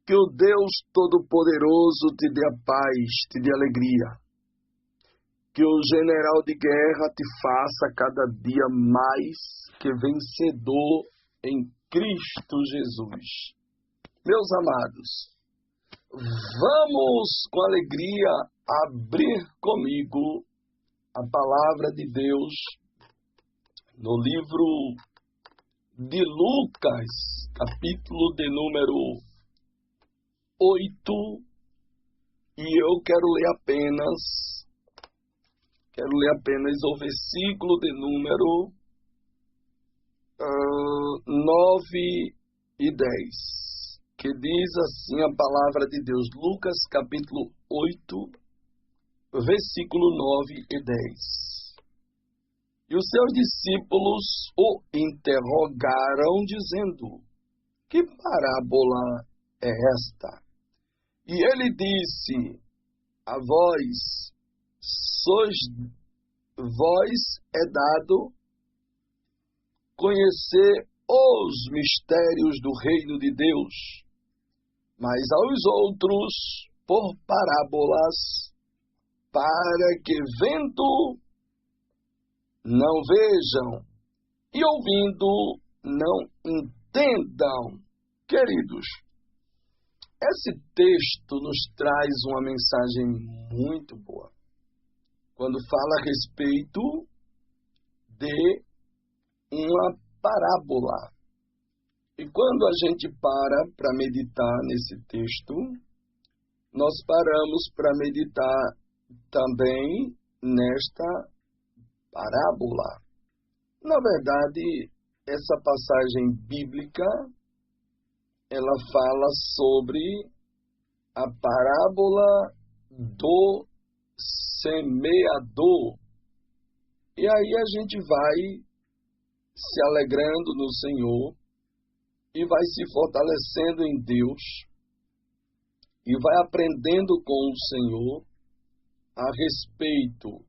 Que o Deus Todo-Poderoso te dê a paz, te dê alegria. Que o general de guerra te faça cada dia mais que vencedor em Cristo Jesus. Meus amados, vamos com alegria abrir comigo a palavra de Deus no livro de Lucas, capítulo de número 8, e eu quero ler apenas o versículo de número 9 e 10, que diz assim a palavra de Deus, Lucas capítulo 8, versículo 9 e 10. E os seus discípulos o interrogaram, dizendo: que parábola é esta? E ele disse: a vós é dado conhecer os mistérios do reino de Deus, mas aos outros por parábolas, para que vendo não vejam e ouvindo não entendam. Queridos, esse texto nos traz uma mensagem muito boa, quando fala a respeito de uma parábola. E quando a gente para meditar nesse texto, nós paramos para meditar também nesta parábola. Na verdade, essa passagem bíblica, ela fala sobre a parábola do semeador. E aí a gente vai se alegrando no Senhor e vai se fortalecendo em Deus e vai aprendendo com o Senhor a respeito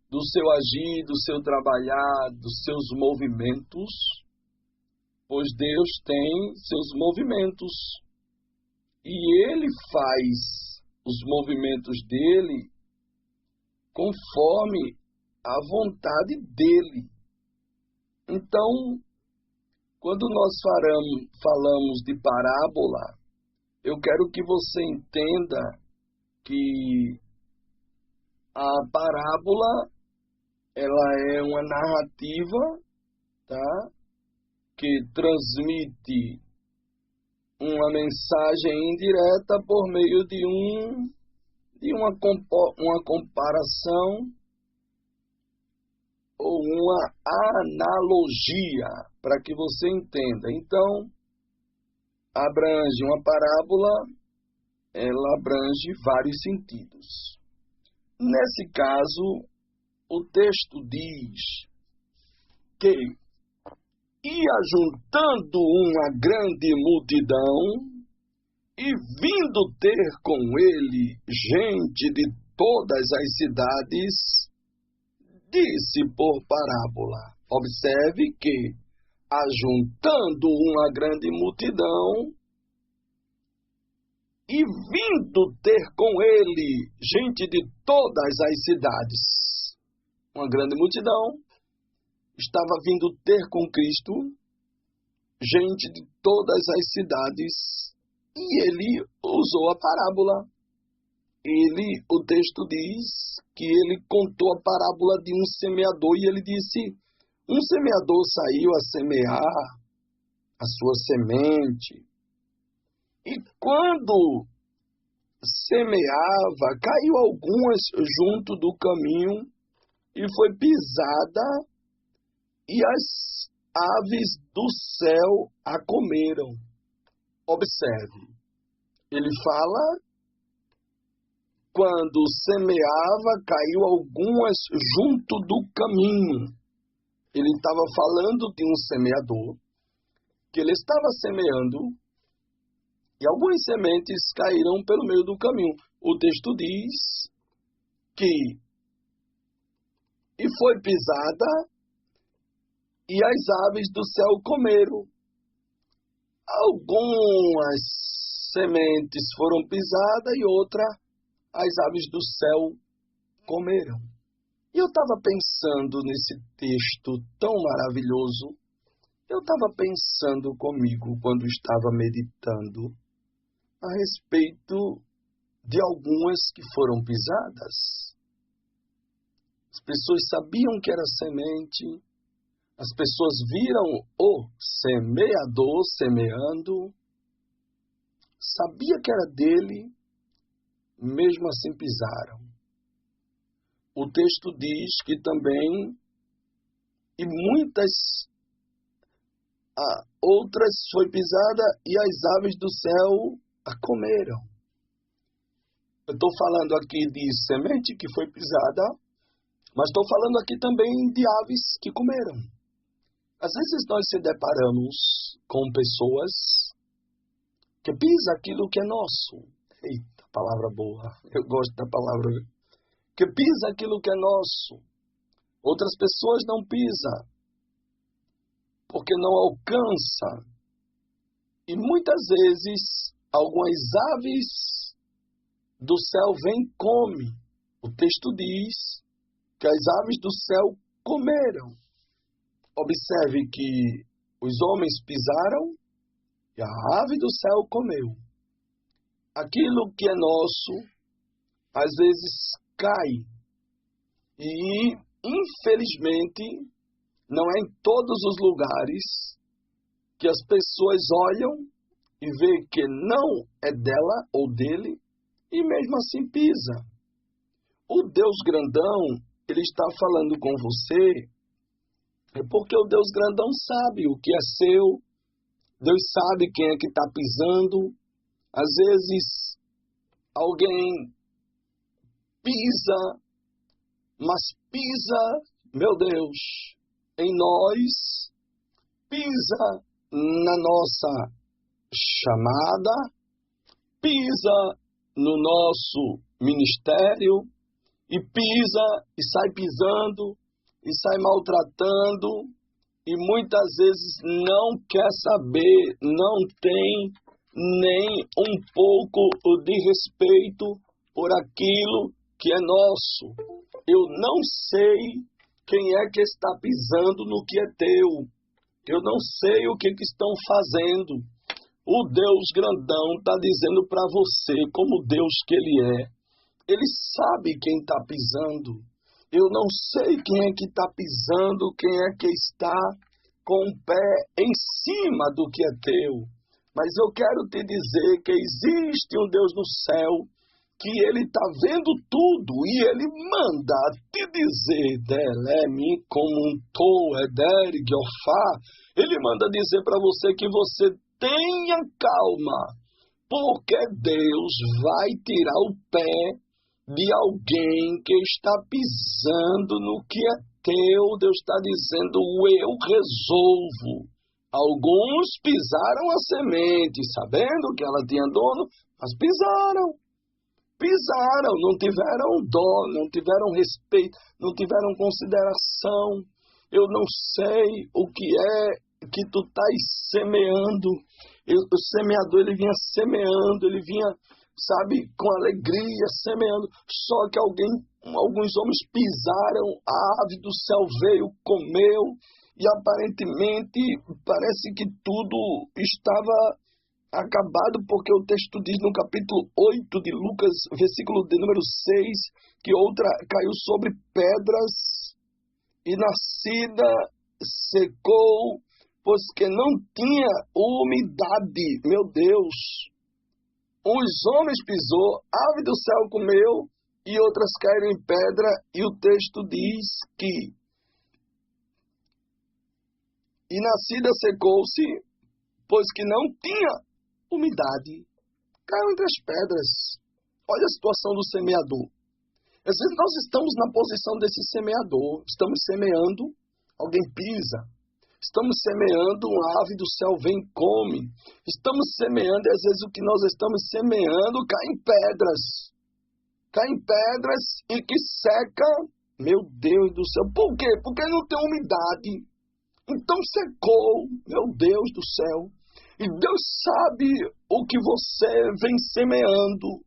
do seu agir, do seu trabalhar, dos seus movimentos, pois Deus tem seus movimentos e Ele faz os movimentos dele conforme a vontade dele. Então, quando nós falamos de parábola, eu quero que você entenda que a parábola, ela é uma narrativa, tá? Que transmite uma mensagem indireta por meio de uma comparação ou uma analogia, para que você entenda. Então, abrange uma parábola, ela abrange vários sentidos. Nesse caso, o texto diz que ia juntando uma grande multidão e vindo ter com ele gente de todas as cidades, disse por parábola. Observe que, ajuntando uma grande multidão e vindo ter com ele gente de todas as cidades, uma grande multidão estava vindo ter com Cristo gente de todas as cidades, e ele usou a parábola. O texto diz que ele contou a parábola de um semeador, e ele disse: um semeador saiu a semear a sua semente, e quando semeava, caiu algumas junto do caminho, e foi pisada, e as aves do céu a comeram. Observe, ele fala, quando semeava, caiu algumas junto do caminho. Ele estava falando de um semeador, que ele estava semeando, e algumas sementes caíram pelo meio do caminho. O texto diz que e foi pisada, e as aves do céu comeram. Algumas sementes foram pisadas e outra as aves do céu comeram. E eu estava pensando nesse texto tão maravilhoso, eu estava pensando comigo quando estava meditando a respeito de algumas que foram pisadas. As pessoas sabiam que era semente, as pessoas viram o semeador semeando, sabia que era dele, mesmo assim pisaram. O texto diz que também, e muitas outras foi pisada e as aves do céu a comeram. Eu estou falando aqui de semente que foi pisada, mas estou falando aqui também de aves que comeram. Às vezes nós se deparamos com pessoas que pisam aquilo que é nosso. Eita, palavra boa. Eu gosto da palavra. Que pisa aquilo que é nosso. Outras pessoas não pisam, porque não alcança. E muitas vezes, algumas aves do céu vêm e comem. O texto diz que as aves do céu comeram. Observe que os homens pisaram e a ave do céu comeu. Aquilo que é nosso, às vezes cai. E, infelizmente, não é em todos os lugares que as pessoas olham e veem que não é dela ou dele e mesmo assim pisa. O Deus grandão, ele está falando com você, é porque o Deus grandão sabe o que é seu, Deus sabe quem é que está pisando. Às vezes, alguém pisa, mas pisa, meu Deus, em nós, pisa na nossa chamada, pisa no nosso ministério, e pisa e sai pisando, e sai maltratando, e muitas vezes não quer saber, não tem nem um pouco de respeito por aquilo que é nosso. Eu não sei quem é que está pisando no que é teu. Eu não sei o que estão fazendo. O Deus grandão está dizendo para você, como Deus que Ele é. Ele sabe quem está pisando. Eu não sei quem é que está pisando, quem é que está com o pé em cima do que é teu. Mas eu quero te dizer que existe um Deus no céu, que Ele está vendo tudo e Ele manda te dizer, Delemi como um to eder giofá. Ele manda dizer para você que você tenha calma, porque Deus vai tirar o pé de alguém que está pisando no que é teu. Deus está dizendo, eu resolvo. Alguns pisaram a semente, sabendo que ela tinha dono, mas pisaram, não tiveram dó, não tiveram respeito, não tiveram consideração. Eu não sei o que é que tu estás semeando. O semeador, ele vinha semeando, ele vinha, sabe, com alegria, semeando. Só que alguns homens pisaram, a ave do céu veio, comeu, e aparentemente parece que tudo estava acabado, porque o texto diz no capítulo 8 de Lucas, versículo de número 6, que outra caiu sobre pedras e nascida secou, pois que não tinha umidade. Meu Deus! Os homens pisou, a ave do céu comeu e outras caíram em pedra, e o texto diz que e nascida secou-se, pois que não tinha umidade. Caiu entre as pedras. Olha a situação do semeador. Às vezes nós estamos na posição desse semeador. Estamos semeando, alguém pisa. Estamos semeando, uma ave do céu vem e come. Estamos semeando e às vezes o que nós estamos semeando cai em pedras. Cai em pedras e que seca. Meu Deus do céu. Por quê? Porque não tem umidade. Então secou. Meu Deus do céu. E Deus sabe o que você vem semeando.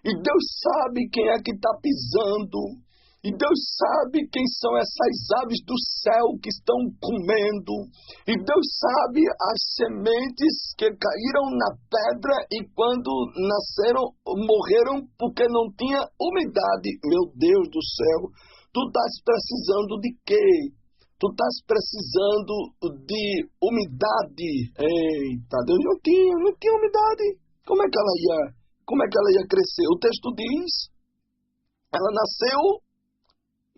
E Deus sabe quem é que está pisando. E Deus sabe quem são essas aves do céu que estão comendo. E Deus sabe as sementes que caíram na pedra e quando nasceram, morreram porque não tinha umidade. Meu Deus do céu, tu estás precisando de quê? Tu estás precisando de umidade. Eita, Deus não tinha umidade. Como é que ela ia crescer? O texto diz, ela nasceu,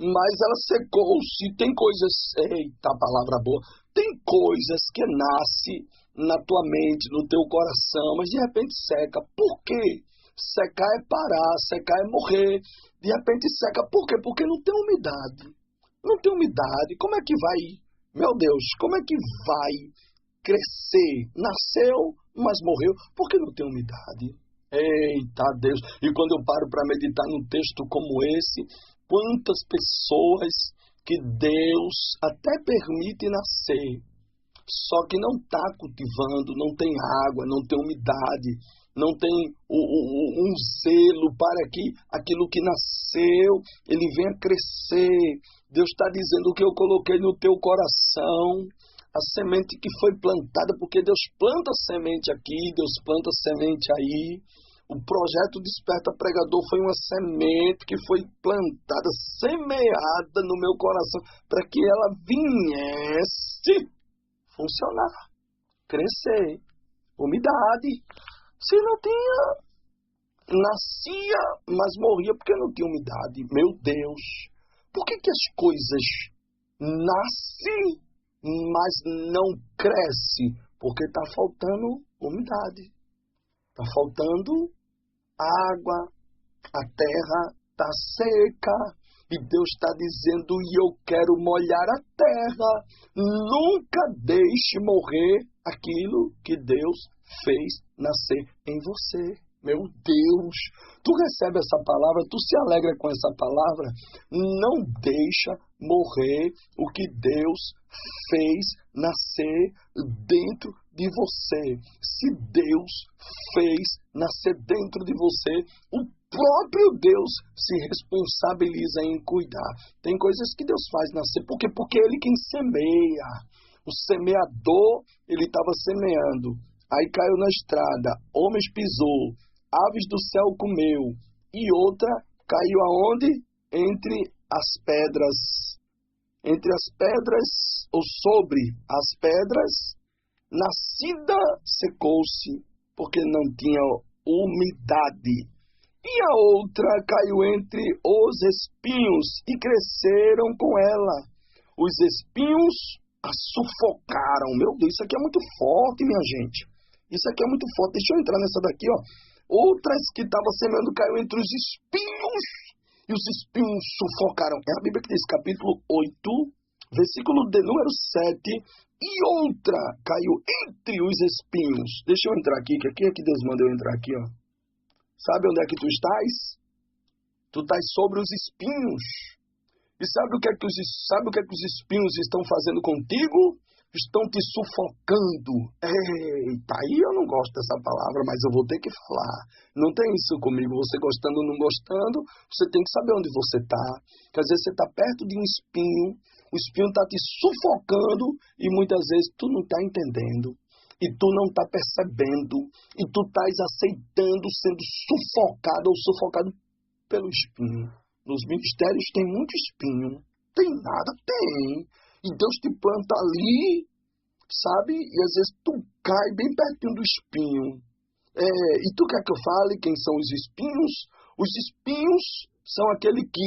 mas ela secou-se. Tem coisas, eita, palavra boa, tem coisas que nascem na tua mente, no teu coração, mas de repente seca. Por quê? Secar é parar, secar é morrer. De repente seca, por quê? Porque não tem umidade. Não tem umidade. Como é que vai, meu Deus, como é que vai crescer? Nasceu, mas morreu, porque não tem umidade. Eita Deus! E quando eu paro para meditar num texto como esse, quantas pessoas que Deus até permite nascer, só que não está cultivando, não tem água, não tem umidade, não tem um zelo para que aquilo que nasceu, ele venha crescer. Deus está dizendo que eu coloquei no teu coração, a semente que foi plantada, porque Deus planta semente aqui, Deus planta semente aí. O projeto Desperta Pregador foi uma semente que foi plantada, semeada no meu coração, para que ela viesse funcionar, crescer, umidade. Se não tinha, nascia, mas morria porque não tinha umidade. Meu Deus, por que as coisas nascem, mas não crescem? Porque está faltando umidade, está faltando água, a terra está seca. E Deus está dizendo, e eu quero molhar a terra. Nunca deixe morrer aquilo que Deus fez nascer em você. Meu Deus, tu recebe essa palavra, tu se alegra com essa palavra? Não deixa morrer o que Deus fez nascer dentro de você. Se Deus fez nascer dentro de você, o próprio Deus se responsabiliza em cuidar. Tem coisas que Deus faz nascer. Por quê? Porque Ele quem semeia. O semeador, ele estava semeando. Aí caiu na estrada, homens pisou, aves do céu comeu. E outra caiu aonde? Entre as pedras. Entre as pedras, ou sobre as pedras, nascida secou-se, porque não tinha umidade. E a outra caiu entre os espinhos e cresceram com ela. Os espinhos a sufocaram. Meu Deus, isso aqui é muito forte, minha gente. Isso aqui é muito forte. Deixa eu entrar nessa daqui, ó. Outras que estavam semeando caiu entre os espinhos e os espinhos sufocaram. É a Bíblia que diz, capítulo 8, versículo de número 7. E outra caiu entre os espinhos. Deixa eu entrar aqui, que aqui é que Deus manda eu entrar aqui, ó. Sabe onde é que tu estás? Tu estás sobre os espinhos. E sabe o que é que os espinhos estão fazendo contigo? Estão te sufocando. Eita, aí eu não gosto dessa palavra, mas eu vou ter que falar. Não tem isso comigo, você gostando ou não gostando, você tem que saber onde você está. Porque às vezes você está perto de um espinho, o espinho está te sufocando e muitas vezes tu não está entendendo. E tu não está percebendo. E tu estás aceitando sendo sufocado ou sufocado pelo espinho. Nos ministérios tem muito espinho. Tem nada? Tem. E Deus te planta ali, sabe? E às vezes tu cai bem pertinho do espinho. E tu quer que eu fale quem são os espinhos? Os espinhos são aquele que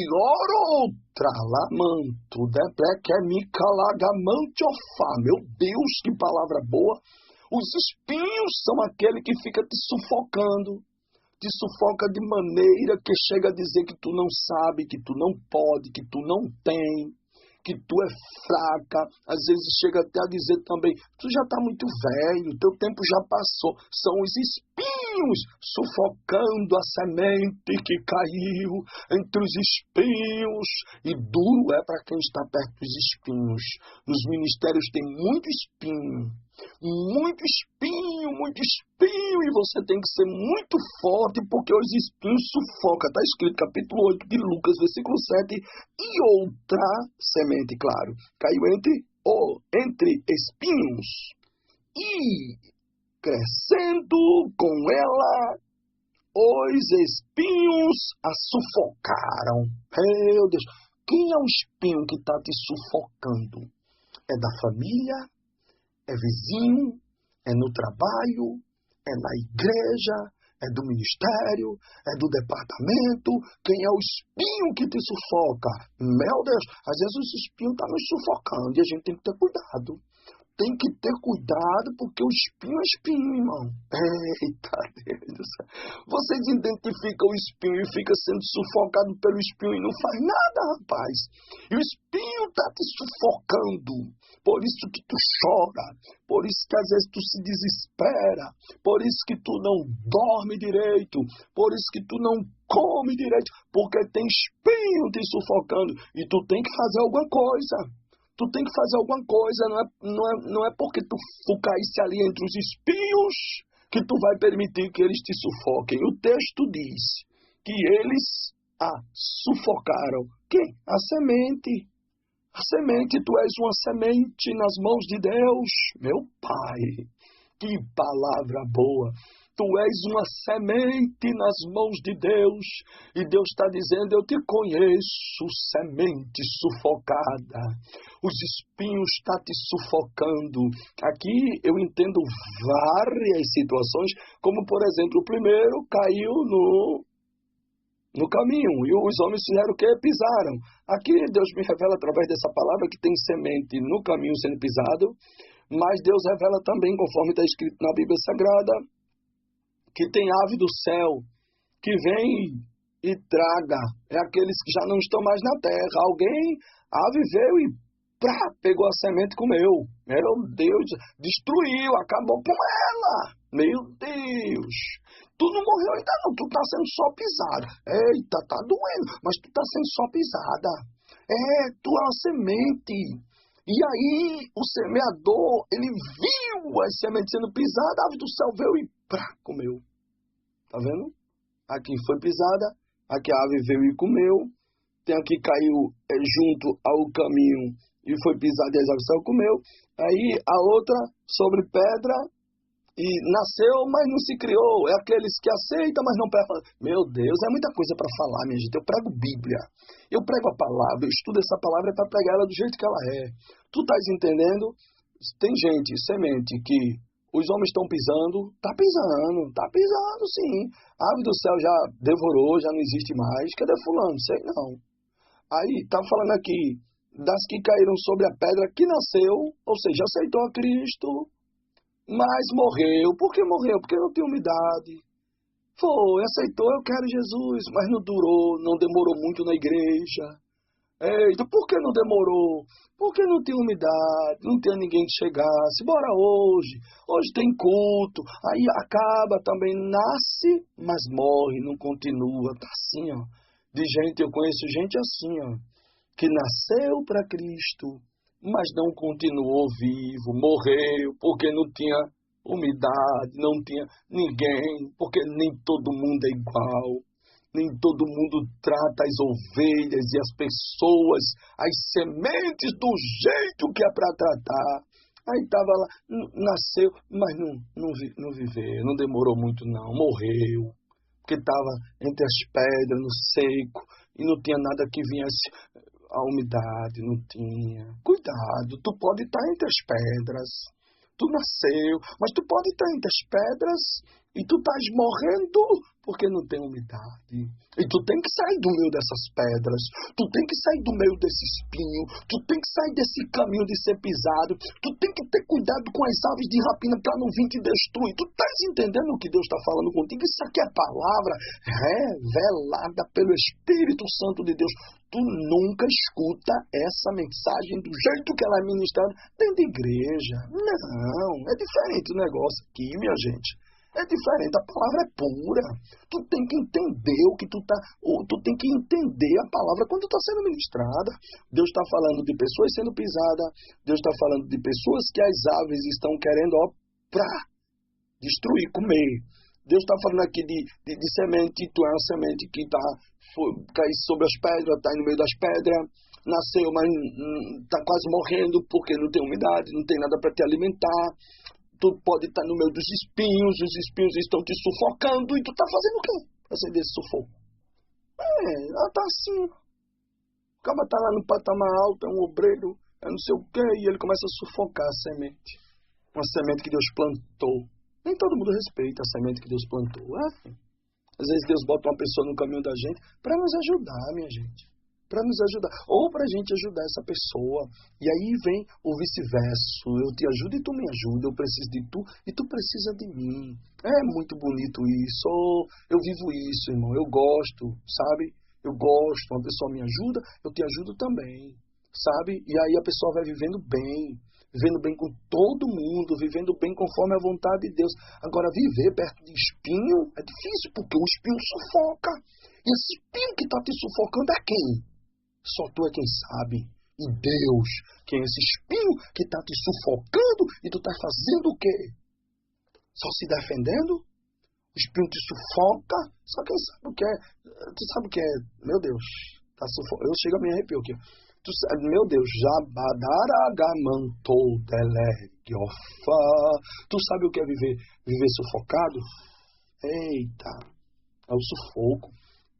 tralamanto, deprequemicalagamantofá. Meu Deus, que palavra boa! Os espinhos são aquele que fica te sufocando. Te sufoca de maneira que chega a dizer que tu não sabe, que tu não pode, que tu não tem, que tu é fraca. Às vezes chega até a dizer também, tu já está muito velho, teu tempo já passou. São os espinhos espinhos, sufocando a semente que caiu entre os espinhos. E duro é para quem está perto dos espinhos. Nos ministérios tem muito espinho, e você tem que ser muito forte, porque os espinhos sufocam. Está escrito capítulo 8 de Lucas, versículo 7, e outra semente, claro, caiu entre espinhos, e crescendo com ela, os espinhos a sufocaram. Meu Deus, quem é o espinho que está te sufocando? É da família? É vizinho? É no trabalho? É na igreja? É do ministério? É do departamento? Quem é o espinho que te sufoca? Meu Deus, às vezes o espinho está nos sufocando e a gente tem que ter cuidado. Tem que ter cuidado, porque o espinho é espinho, irmão. Eita Deus do céu. Vocês identificam o espinho e fica sendo sufocado pelo espinho e não faz nada, rapaz. E o espinho está te sufocando. Por isso que tu chora. Por isso que às vezes tu se desespera. Por isso que tu não dorme direito. Por isso que tu não come direito. Porque tem espinho te sufocando. E tu tem que fazer alguma coisa. Tu tem que fazer alguma coisa, não é porque tu caísse ali entre os espinhos que tu vai permitir que eles te sufoquem. O texto diz que eles a sufocaram. Quem? A semente. A semente, tu és uma semente nas mãos de Deus. Meu Pai, que palavra boa. Tu és uma semente nas mãos de Deus. E Deus está dizendo, eu te conheço, semente sufocada. Os espinhos estão te sufocando. Aqui eu entendo várias situações, como por exemplo, o primeiro caiu no caminho. E os homens fizeram o quê? Pisaram. Aqui Deus me revela através dessa palavra que tem semente no caminho sendo pisado. Mas Deus revela também, conforme está escrito na Bíblia Sagrada, que tem ave do céu, que vem e traga. É aqueles que já não estão mais na terra. A ave veio e pegou a semente e comeu. Meu Deus, destruiu, acabou com ela. Meu Deus. Tu não morreu ainda não, tu está sendo só pisada. Eita, tá doendo, mas tu está sendo só pisada. Tu é uma semente. E aí, o semeador, ele viu as sementes sendo pisadas, a ave do céu veio e comeu. Tá vendo? Aqui foi pisada, aqui a ave veio e comeu. Tem aqui caiu junto ao caminho e foi pisada e a ave do céu comeu. Aí a outra sobre pedra e nasceu, mas não se criou. É aqueles que aceitam, mas não pregam. Meu Deus, é muita coisa para falar, minha gente. Eu prego Bíblia. Eu prego a palavra, eu estudo essa palavra para pregar ela do jeito que ela é. Tu estás entendendo? Tem gente, semente, que os homens estão pisando. Tá pisando sim. A ave do céu já devorou, já não existe mais. Cadê fulano? Sei não. Aí, tá falando aqui, das que caíram sobre a pedra que nasceu, ou seja, aceitou a Cristo, mas morreu. Por que morreu? Porque não tinha umidade. Foi, aceitou, eu quero Jesus, mas não durou, não demorou muito na igreja. Eita, por que não demorou? Porque não tinha umidade, não tinha ninguém que chegasse. Bora hoje tem culto. Aí acaba também, nasce, mas morre, não continua. Tá assim, ó. De gente, eu conheço gente assim, ó, que nasceu para Cristo, mas não continuou vivo, morreu, porque não tinha umidade, não tinha ninguém, porque nem todo mundo é igual. Nem todo mundo trata as ovelhas e as pessoas, as sementes do jeito que é para tratar. Aí estava lá, nasceu, mas não viveu, não demorou muito não, morreu. Porque estava entre as pedras, no seco, e não tinha nada que viesse a umidade, não tinha. Cuidado, tu pode estar entre as pedras. Tu nasceu, mas tu pode estar entre as pedras e tu estás morrendo porque não tem umidade. E tu tem que sair do meio dessas pedras, tu tem que sair do meio desse espinho, tu tem que sair desse caminho de ser pisado, tu tem que ter cuidado com as aves de rapina para não vir te destruir. Tu estás entendendo o que Deus está falando contigo? Isso aqui é a palavra revelada pelo Espírito Santo de Deus. Tu nunca escuta essa mensagem do jeito que ela é ministrada dentro da igreja. Não, é diferente o negócio aqui, minha gente. É diferente, a palavra é pura. Tu tem que entender o que tu tem que entender a palavra quando está sendo ministrada. Deus está falando de pessoas sendo pisadas, Deus está falando de pessoas que as aves estão querendo, para destruir, comer. Deus está falando aqui de semente, tu é uma semente que cai sobre as pedras, está no meio das pedras, nasceu, mas está quase morrendo porque não tem umidade, não tem nada para te alimentar. Tu pode estar no meio dos espinhos, os espinhos estão te sufocando e tu está fazendo o quê? Acender esse sufoco. Ela está assim. O cara está lá no patamar alto, é um obreiro, é não sei o quê, e ele começa a sufocar a semente. Uma semente que Deus plantou. Nem todo mundo respeita a semente que Deus plantou. Às vezes Deus bota uma pessoa no caminho da gente para nos ajudar, minha gente. Para nos ajudar, ou para a gente ajudar essa pessoa. E aí vem o vice-verso, eu te ajudo e tu me ajuda, eu preciso de tu e tu precisa de mim. É muito bonito isso, eu vivo isso, irmão, eu gosto, sabe? Eu gosto, uma pessoa me ajuda, eu te ajudo também, sabe? E aí a pessoa vai vivendo bem com todo mundo, vivendo bem conforme a vontade de Deus. Agora, viver perto de espinho é difícil, porque o espinho sufoca. E esse espinho que está te sufocando é quem? Só tu é quem sabe. E Deus, quem é esse espinho que está te sufocando e tu está fazendo o quê? Só se defendendo? O espinho te sufoca? Só quem sabe o que é. Tu sabe o que é? Meu Deus, tá eu chego a me arrepio aqui. Meu Deus, Jabadaragamantou Delegiofa. Tu sabe o que é viver sufocado? Eita, é o sufoco.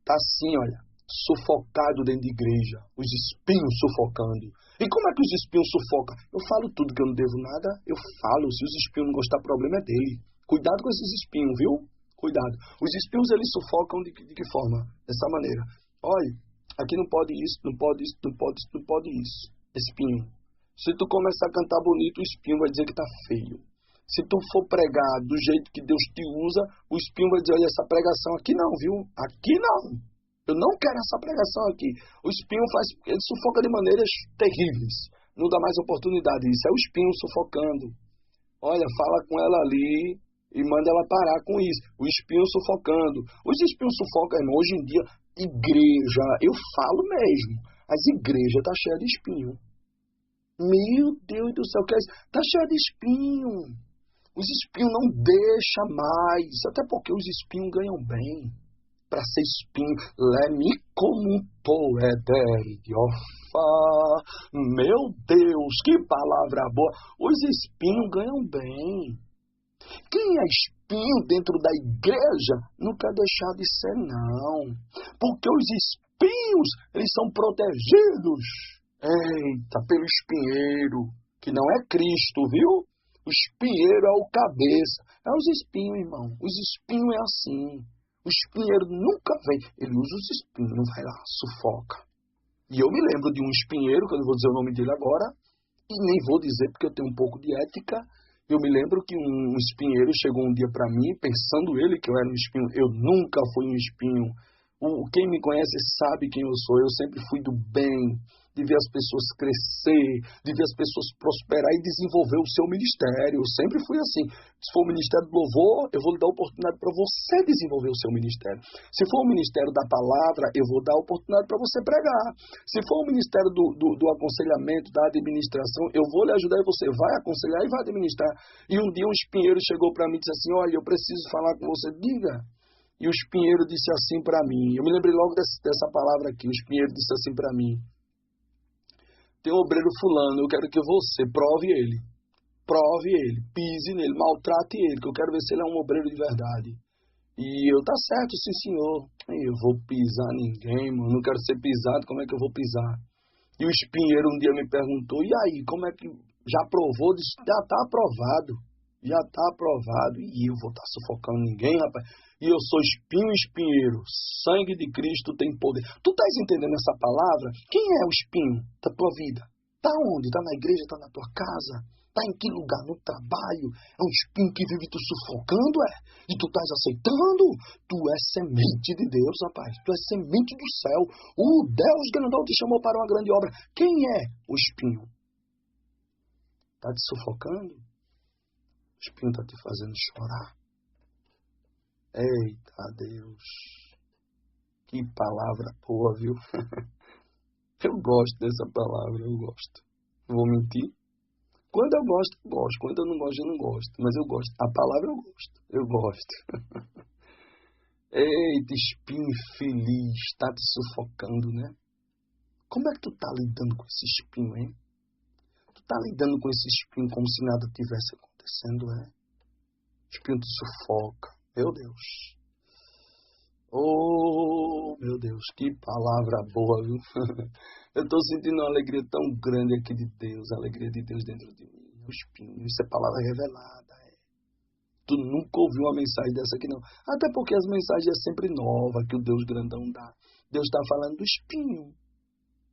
Tá assim, olha. Sufocado dentro de igreja, os espinhos sufocando. E como é que os espinhos sufocam? Eu falo tudo que eu não devo nada, eu falo. Se os espinhos não gostar, problema é dele. Cuidado com esses espinhos, viu? Cuidado. Os espinhos, eles sufocam de que forma? Dessa maneira. Olha, aqui não pode isso, não pode isso, não pode isso, não pode isso. Espinho. Se tu começar a cantar bonito, o espinho vai dizer que tá feio. Se tu for pregar do jeito que Deus te usa, o espinho vai dizer, olha, essa pregação aqui não, viu? Aqui não. Eu não quero essa pregação aqui. O espinho ele sufoca de maneiras terríveis. Não dá mais oportunidade. Isso é o espinho sufocando. Olha, fala com ela ali e manda ela parar com isso. O espinho sufocando. Os espinhos sufocam, irmão. Hoje em dia, igreja, eu falo mesmo. As igrejas estão cheias de espinho. Meu Deus do céu, que é isso? Está cheia de espinho. Os espinhos não deixam mais. Até porque os espinhos ganham bem. Para ser espinho, leme como meu Deus, que palavra boa. Os espinhos ganham bem. Quem é espinho dentro da igreja não quer deixar de ser, não. Porque os espinhos, eles são protegidos. Eita, pelo espinheiro, que não é Cristo, viu? O espinheiro é o cabeça. É os espinhos, irmão. Os espinhos é assim. O espinheiro nunca vem. Ele usa os espinhos, vai lá, sufoca. E eu me lembro de um espinheiro, que eu não vou dizer o nome dele agora, e nem vou dizer porque eu tenho um pouco de ética. Eu me lembro que um espinheiro chegou um dia para mim, pensando ele que eu era um espinho. Eu nunca fui um espinho. Quem me conhece sabe quem eu sou. Eu sempre fui do bem, de ver as pessoas crescer, de ver as pessoas prosperar e desenvolver o seu ministério. Eu sempre fui assim. Se for o ministério do louvor, eu vou lhe dar a oportunidade para você desenvolver o seu ministério. Se for o ministério da palavra, eu vou dar a oportunidade para você pregar. Se for o ministério do aconselhamento, da administração, eu vou lhe ajudar e você vai aconselhar e vai administrar. E um dia um espinheiro chegou para mim e disse assim, olha, eu preciso falar com você. Diga. E o espinheiro disse assim para mim, eu me lembrei logo dessa palavra aqui, o espinheiro disse assim para mim, tem um obreiro fulano, eu quero que você prove ele, pise nele, maltrate ele, que eu quero ver se ele é um obreiro de verdade. E eu, tá certo, sim senhor, eu vou pisar ninguém, mano, não quero ser pisado, como é que eu vou pisar? E o espinheiro um dia me perguntou, e aí, como é que já aprovou? Disse, já tá aprovado. E eu vou estar sufocando ninguém, rapaz. E eu sou espinheiro. Sangue de Cristo tem poder. Tu estás entendendo essa palavra? Quem é o espinho da tua vida? Tá onde? Tá na igreja? Tá na tua casa? Tá em que lugar? No trabalho? É um espinho que vive te sufocando, é? E tu estás aceitando? Tu és semente de Deus, rapaz. Tu és semente do céu. O Deus grandão te chamou para uma grande obra. Quem é o espinho? Tá te sufocando? O espinho está te fazendo chorar. Eita Deus, que palavra boa, viu? Eu gosto dessa palavra, eu gosto. Não vou mentir. Quando eu gosto, eu gosto. Quando eu não gosto, eu não gosto. Mas eu gosto. A palavra eu gosto. Eu gosto. Eita, espinho infeliz, está te sufocando, né? Como é que tu tá lidando com esse espinho, hein? Tu tá lidando com esse espinho como se nada tivesse acontecendo, é? O espinho te sufoca. Meu Deus. Oh, meu Deus, que palavra boa, viu? Eu tô sentindo uma alegria tão grande aqui de Deus, a alegria de Deus dentro de mim. O espinho, isso é palavra revelada, é. Tu nunca ouviu uma mensagem dessa aqui, não. Até porque as mensagens é sempre nova que o Deus grandão dá. Deus está falando do espinho.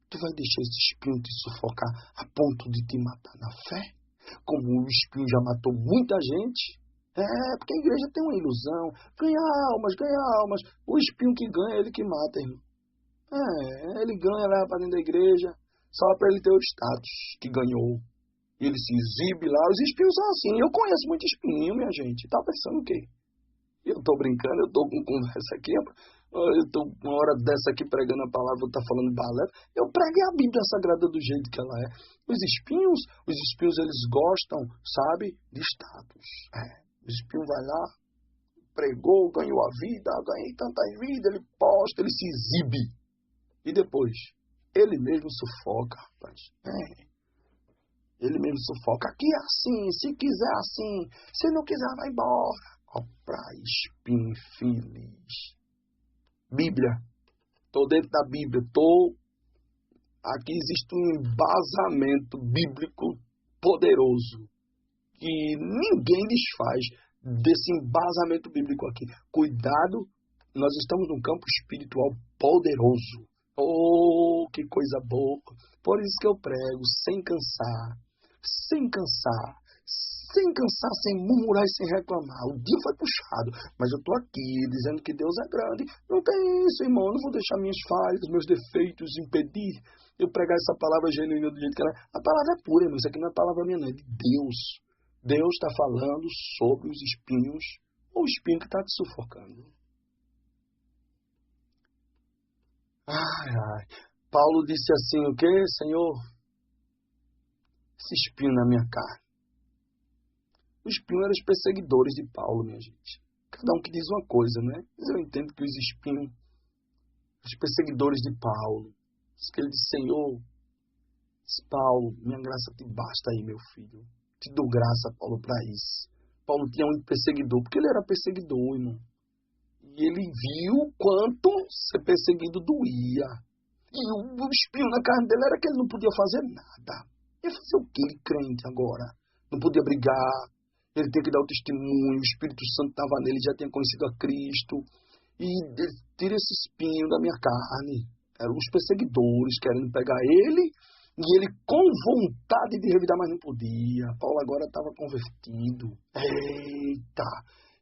Tu vai deixar esse espinho te sufocar a ponto de te matar na fé? Como o espinho já matou muita gente? É, porque a igreja tem uma ilusão. Ganha almas. O espinho que ganha é ele que mata, irmão. É, ele ganha, leva para dentro da igreja, só para ele ter o status que ganhou. Ele se exibe lá. Os espinhos são assim. Eu conheço muito espinho, minha gente. Tá pensando o quê? Eu tô brincando, eu tô com conversa aqui. Eu tô uma hora dessa aqui pregando a palavra, eu tá falando balé. Eu preguei a Bíblia Sagrada do jeito que ela é. Os espinhos eles gostam, sabe, de status. É, o espinho vai lá, pregou, ganhou a vida, ganhei tantas vidas, ele posta, ele se exibe. E depois, ele mesmo sufoca, rapaz. É. Ele mesmo sufoca. Aqui é assim, se quiser assim, se não quiser vai embora. Ó, pra espinho infeliz. Bíblia. Tô dentro da Bíblia. Aqui existe um embasamento bíblico poderoso que ninguém desfaz desse embasamento bíblico aqui. Cuidado, nós estamos num campo espiritual poderoso. Oh, que coisa boa. Por isso que eu prego sem cansar, sem murmurar e sem reclamar. O dia foi puxado, mas eu estou aqui dizendo que Deus é grande. Não tem isso, irmão. Eu não vou deixar minhas falhas, meus defeitos impedir eu pregar essa palavra genuína do jeito que ela é. A palavra é pura, irmão. Isso aqui não é palavra minha, não. É de Deus. Deus está falando sobre os espinhos, ou o espinho que está te sufocando. Ai. Paulo disse assim, o quê, Senhor? Esse espinho na minha carne. Os espinhos eram os perseguidores de Paulo, minha gente. Cada um que diz uma coisa, né? Mas eu entendo que os espinhos, os perseguidores de Paulo, que ele disse, Senhor, Paulo, minha graça te basta aí, meu filho. Te dou graça, Paulo, para isso. Paulo tinha um perseguidor, porque ele era perseguidor, irmão. E ele viu quanto ser perseguido doía. E o espinho na carne dele era que ele não podia fazer nada. Ele fazia o quê, ele crente agora? Não podia brigar. Ele tinha que dar o testemunho, o Espírito Santo estava nele, já tinha conhecido a Cristo. E ele tira esse espinho da minha carne. Eram os perseguidores querendo pegar ele, e ele com vontade de revidar, mas não podia. Paulo agora estava convertido. Eita!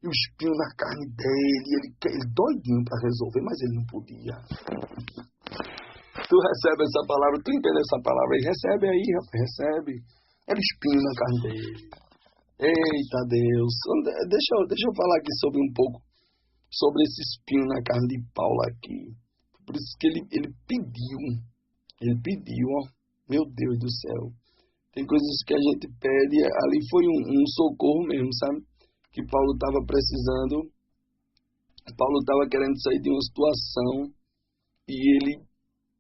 E o espinho na carne dele, ele doidinho para resolver, mas ele não podia. Tu recebe essa palavra, tu entende essa palavra aí? Recebe aí, rapaz, recebe. Era espinho na carne dele. Eita Deus, deixa eu falar aqui sobre um pouco, sobre esse espinho na carne de Paulo aqui. Por isso que ele pediu, ó, meu Deus do céu. Tem coisas que a gente pede, ali foi um socorro mesmo, sabe? Que Paulo estava precisando, Paulo estava querendo sair de uma situação e ele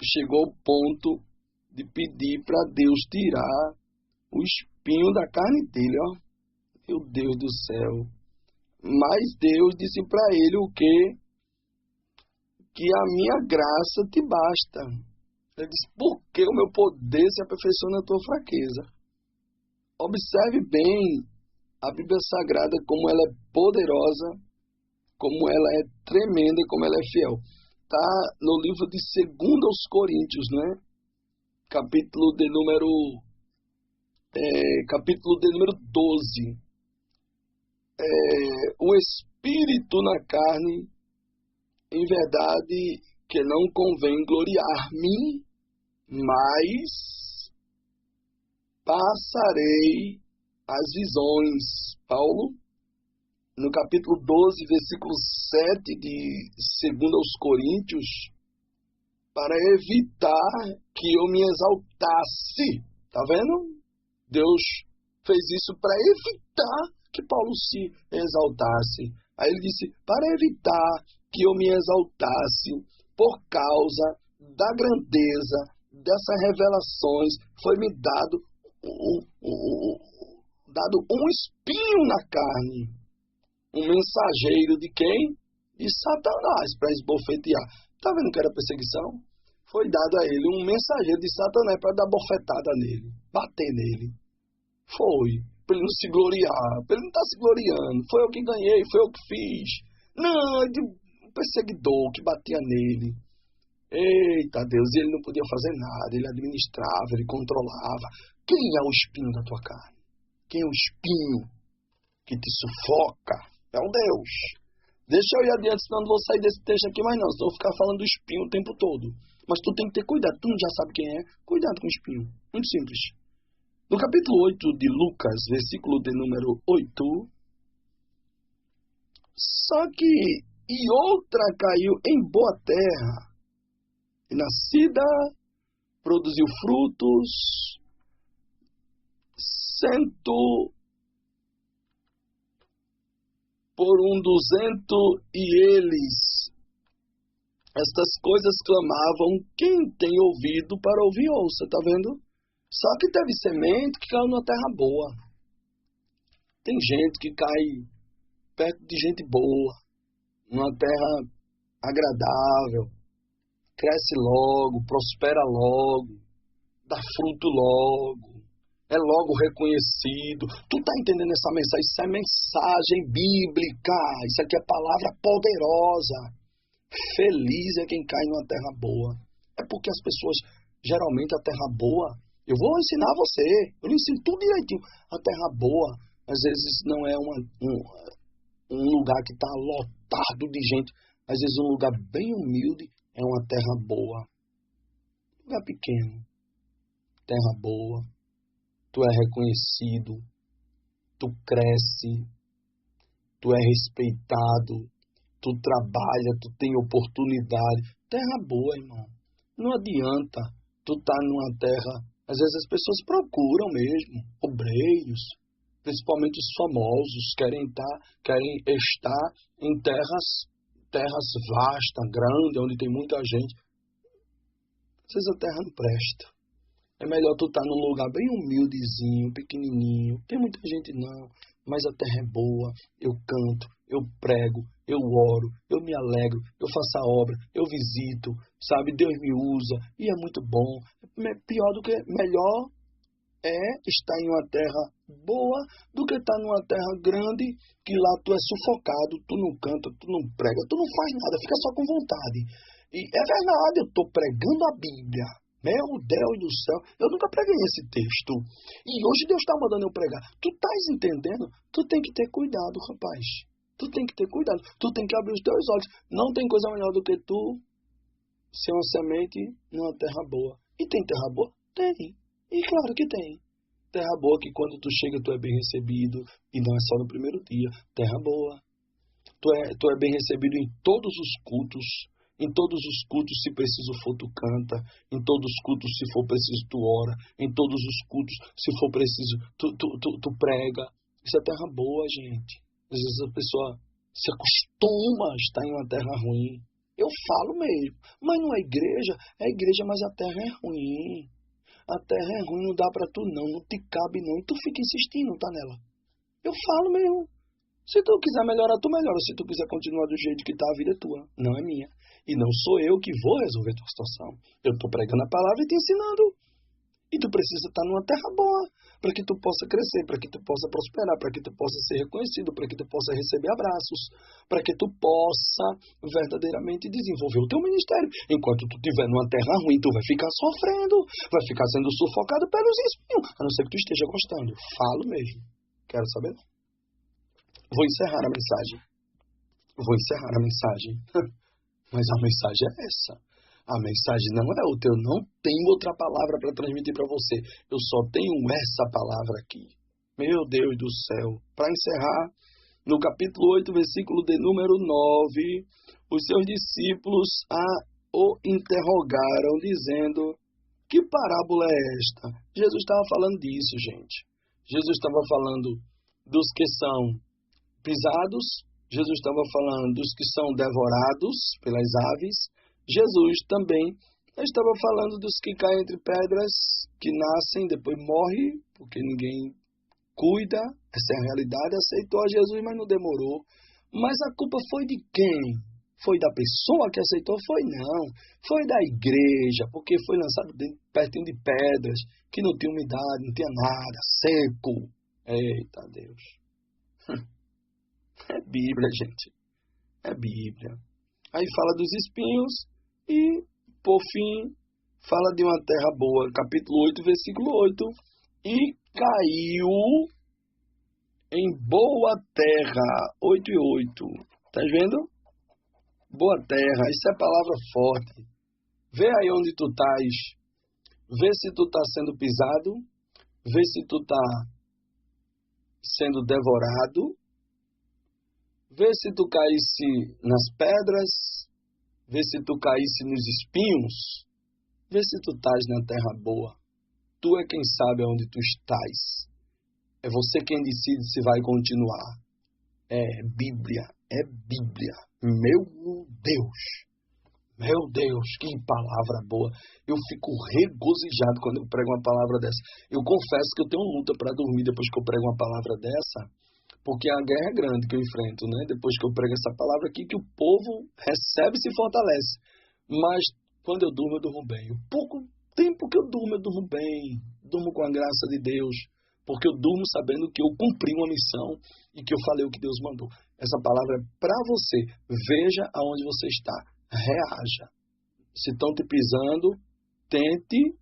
chegou ao ponto de pedir para Deus tirar o espinho da carne dele, ó. Meu Deus do céu. Mas Deus disse para ele o quê? Que a minha graça te basta. Ele disse, porque o meu poder se aperfeiçoa na tua fraqueza. Observe bem a Bíblia Sagrada, como ela é poderosa, como ela é tremenda e como ela é fiel. Está no livro de 2 aos Coríntios, né? Capítulo de número 12. O espírito na carne, em verdade, que não convém gloriar-me, mas passarei as visões. Paulo no capítulo 12, versículo 7 de 2 aos Coríntios, para evitar que eu me exaltasse. Tá vendo? Deus fez isso para evitar que Paulo se exaltasse. Aí ele disse, para evitar que eu me exaltasse por causa da grandeza dessas revelações, foi-me dado um espinho na carne, um mensageiro de quem? De Satanás, para esbofetear. Tá vendo que era perseguição? Foi dado a ele um mensageiro de Satanás para dar bofetada nele, bater nele. Foi, para ele não se gloriar, para ele não estar se gloriando. Foi eu que ganhei, foi eu que fiz. Não, é de um perseguidor que batia nele. Eita Deus, e ele não podia fazer nada, ele administrava, ele controlava. Quem é o espinho da tua carne? Quem é o espinho que te sufoca? É o Deus. Deixa eu ir adiante, senão não vou sair desse texto aqui mais não, senão eu vou ficar falando do espinho o tempo todo. Mas tu tem que ter cuidado, tu não já sabe quem é? Cuidado com o espinho, muito simples. No capítulo 8 de Lucas, versículo de número 8, só que e outra caiu em boa terra, e nascida produziu frutos, cento por 200, e eles, estas coisas clamavam, quem tem ouvido para ouvir, ouça, tá vendo? Só que teve semente que caiu numa terra boa. Tem gente que cai perto de gente boa, numa terra agradável, cresce logo, prospera logo, dá fruto logo, é logo reconhecido. Tu tá entendendo essa mensagem? Isso é mensagem bíblica, isso aqui é palavra poderosa. Feliz é quem cai numa terra boa. É porque as pessoas, geralmente a terra boa, eu vou ensinar você, eu lhe ensino tudo direitinho. A terra boa, às vezes não é um lugar que está lotado de gente. Às vezes um lugar bem humilde é uma terra boa. Lugar pequeno, terra boa. Tu é reconhecido, tu cresce, tu é respeitado, tu trabalha, tu tem oportunidade. Terra boa, irmão. Não adianta tu tá numa terra... Às vezes as pessoas procuram mesmo, obreiros, principalmente os famosos, querem estar em terras vastas, grandes, onde tem muita gente. Às vezes a terra não presta. É melhor tu estar num lugar bem humildezinho, pequenininho. Tem muita gente não, mas a terra é boa. Eu canto, eu prego, eu oro, eu me alegro, eu faço a obra, eu visito, sabe? Deus me usa e é muito bom. Melhor é estar em uma terra boa do que estar numa terra grande que lá tu é sufocado, tu não canta, tu não prega, tu não faz nada, fica só com vontade. E é verdade, eu estou pregando a Bíblia. Meu Deus do céu, eu nunca preguei esse texto. E hoje Deus está mandando eu pregar. Tu estás entendendo? Tu tem que ter cuidado, rapaz. Tu tem que ter cuidado. Tu tem que abrir os teus olhos. Não tem coisa melhor do que tu ser uma semente numa terra boa. E tem terra boa? Tem. E claro que tem. Terra boa que quando tu chega tu é bem recebido. E não é só no primeiro dia. Terra boa. Tu é bem recebido em todos os cultos. Em todos os cultos, se preciso for, tu canta. Em todos os cultos, se for preciso, tu ora. Em todos os cultos, se for preciso, tu prega. Isso é terra boa, gente. Às vezes a pessoa se acostuma a estar em uma terra ruim. Eu falo mesmo. Mas não é igreja, mas a terra é ruim. A terra é ruim, não dá pra tu não te cabe não. E tu fica insistindo, tá nela. Eu falo mesmo. Se tu quiser melhorar, tu melhora. Se tu quiser continuar do jeito que tá, a vida é tua, não é minha. E não sou eu que vou resolver a tua situação. Eu estou pregando a palavra e te ensinando. E tu precisa estar numa terra boa, para que tu possa crescer, para que tu possa prosperar, para que tu possa ser reconhecido, para que tu possa receber abraços, para que tu possa verdadeiramente desenvolver o teu ministério. Enquanto tu estiver numa terra ruim, tu vai ficar sofrendo, vai ficar sendo sufocado pelos espinhos, a não ser que tu esteja gostando. Falo mesmo. Quero saber? Vou encerrar a mensagem. Mas a mensagem é essa. A mensagem não é outra. Eu não tenho outra palavra para transmitir para você. Eu só tenho essa palavra aqui. Meu Deus do céu. Para encerrar, no capítulo 8, versículo de número 9, os seus discípulos o interrogaram, dizendo: que parábola é esta? Jesus estava falando disso, gente. Jesus estava falando dos que são pisados, Jesus estava falando dos que são devorados pelas aves, Jesus também estava falando dos que caem entre pedras, que nascem, depois morrem, porque ninguém cuida, essa é a realidade, aceitou a Jesus, mas não demorou. Mas a culpa foi de quem? Foi da pessoa que aceitou? Foi não. Foi da igreja, porque foi lançado pertinho de pedras, que não tinha umidade, não tinha nada, seco. Eita Deus. É Bíblia, gente. É Bíblia. Aí fala dos espinhos e, por fim, fala de uma terra boa. Capítulo 8, versículo 8. E caiu em boa terra. 8 e 8. Tá vendo? Boa terra. Isso é palavra forte. Vê aí onde tu estás. Vê se tu está sendo pisado. Vê se tu está sendo devorado. Vê se tu caísse nas pedras. Vê se tu caísse nos espinhos. Vê se tu estás na terra boa. Tu é quem sabe onde tu estás. É você quem decide se vai continuar. É Bíblia. É Bíblia. Meu Deus. Meu Deus, que palavra boa. Eu fico regozijado quando eu prego uma palavra dessa. Eu confesso que eu tenho luta para dormir depois que eu prego uma palavra dessa, porque a guerra é grande que eu enfrento, né? Depois que eu prego essa palavra aqui, que o povo recebe e se fortalece. Mas quando eu durmo bem. O pouco tempo que eu durmo bem. Durmo com a graça de Deus. Porque eu durmo sabendo que eu cumpri uma missão e que eu falei o que Deus mandou. Essa palavra é para você. Veja aonde você está. Reaja. Se estão te pisando, tente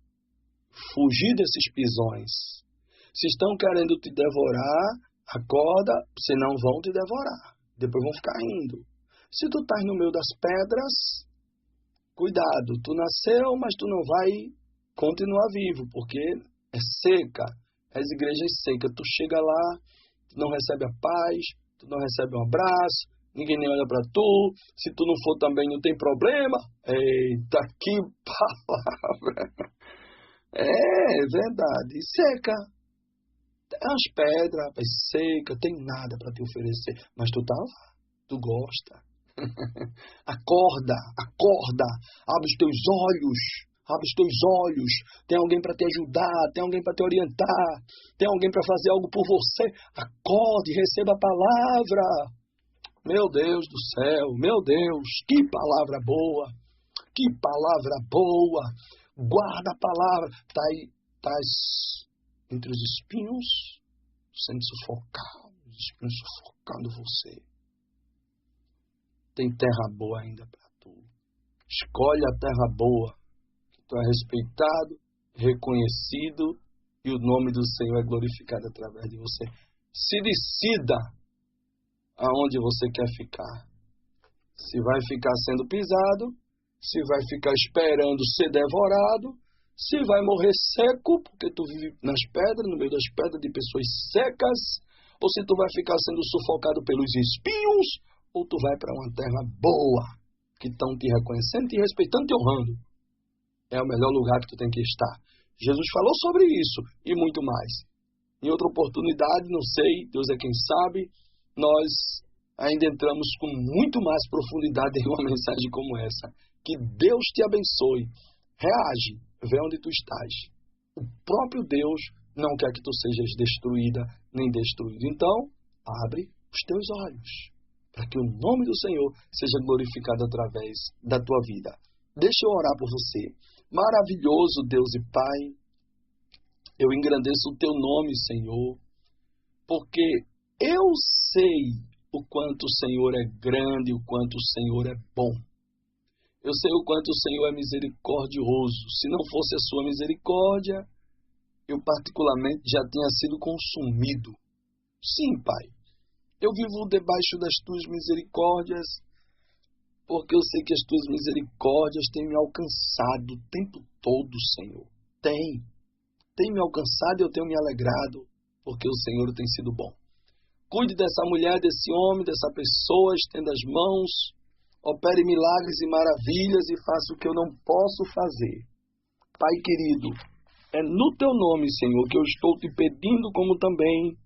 fugir desses pisões. Se estão querendo te devorar, acorda, senão vão te devorar. Depois vão ficar rindo. Se tu estás no meio das pedras, cuidado. Tu nasceu, mas tu não vai continuar vivo, porque é seca. As igrejas secas. Tu chega lá, tu não recebe a paz, tu não recebe um abraço, ninguém nem olha para tu. Se tu não for também, não tem problema. Eita, que palavra! É verdade. Seca. As pedras, rapaz, seca, tem nada para te oferecer. Mas tu tá lá, tu gosta. Acorda, acorda, abre os teus olhos. Abre os teus olhos. Tem alguém para te ajudar, tem alguém para te orientar, tem alguém para fazer algo por você. Acorde, receba a palavra. Meu Deus do céu, meu Deus, que palavra boa, que palavra boa. Guarda a palavra. Estás entre os espinhos, sendo sufocado, os espinhos sufocando você. Tem terra boa ainda para tu. Escolhe a terra boa. Tu é respeitado, reconhecido e o nome do Senhor é glorificado através de você. Se decida aonde você quer ficar. Se vai ficar sendo pisado, se vai ficar esperando ser devorado, se vai morrer seco, porque tu vive nas pedras, no meio das pedras de pessoas secas, ou se tu vai ficar sendo sufocado pelos espinhos, ou tu vai para uma terra boa, que estão te reconhecendo, te respeitando, te honrando. É o melhor lugar que tu tem que estar. Jesus falou sobre isso e muito mais. Em outra oportunidade, não sei, Deus é quem sabe, nós ainda entramos com muito mais profundidade em uma mensagem como essa. Que Deus te abençoe. Reage, vê onde tu estás. O próprio Deus não quer que tu sejas destruída nem destruído. Então, abre os teus olhos, para que o nome do Senhor seja glorificado através da tua vida. Deixa eu orar por você. Maravilhoso Deus e Pai, eu engrandeço o teu nome, Senhor, porque eu sei o quanto o Senhor é grande, o quanto o Senhor é bom. Eu sei o quanto o Senhor é misericordioso. Se não fosse a sua misericórdia, eu particularmente já tinha sido consumido. Sim, Pai, eu vivo debaixo das tuas misericórdias, porque eu sei que as tuas misericórdias têm me alcançado o tempo todo, Senhor. Tem me alcançado e eu tenho me alegrado, porque o Senhor tem sido bom. Cuide dessa mulher, desse homem, dessa pessoa, estenda as mãos, opere milagres e maravilhas e faça o que eu não posso fazer. Pai querido, é no teu nome, Senhor, que eu estou te pedindo, como também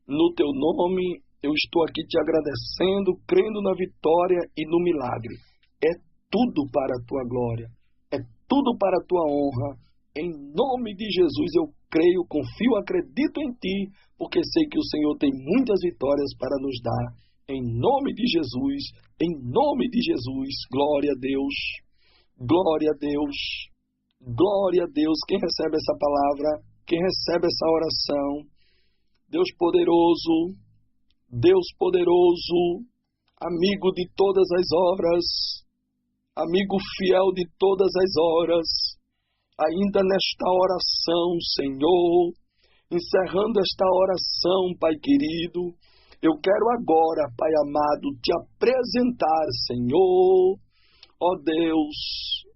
no teu nome eu estou aqui te agradecendo, crendo na vitória e no milagre. É tudo para a tua glória, é tudo para a tua honra. Em nome de Jesus eu creio, confio, acredito em ti, porque sei que o Senhor tem muitas vitórias para nos dar. Em nome de Jesus, em nome de Jesus, glória a Deus, glória a Deus, glória a Deus. Quem recebe essa palavra, quem recebe essa oração, Deus poderoso, amigo de todas as horas, amigo fiel de todas as horas, ainda nesta oração, Senhor, encerrando esta oração, Pai querido, eu quero agora, Pai amado, te apresentar, Senhor, ó Deus,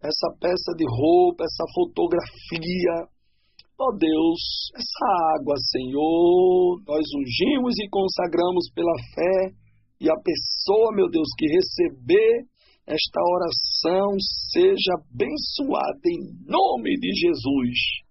essa peça de roupa, essa fotografia, ó Deus, essa água, Senhor, nós ungimos e consagramos pela fé, e a pessoa, meu Deus, que receber esta oração seja abençoada em nome de Jesus.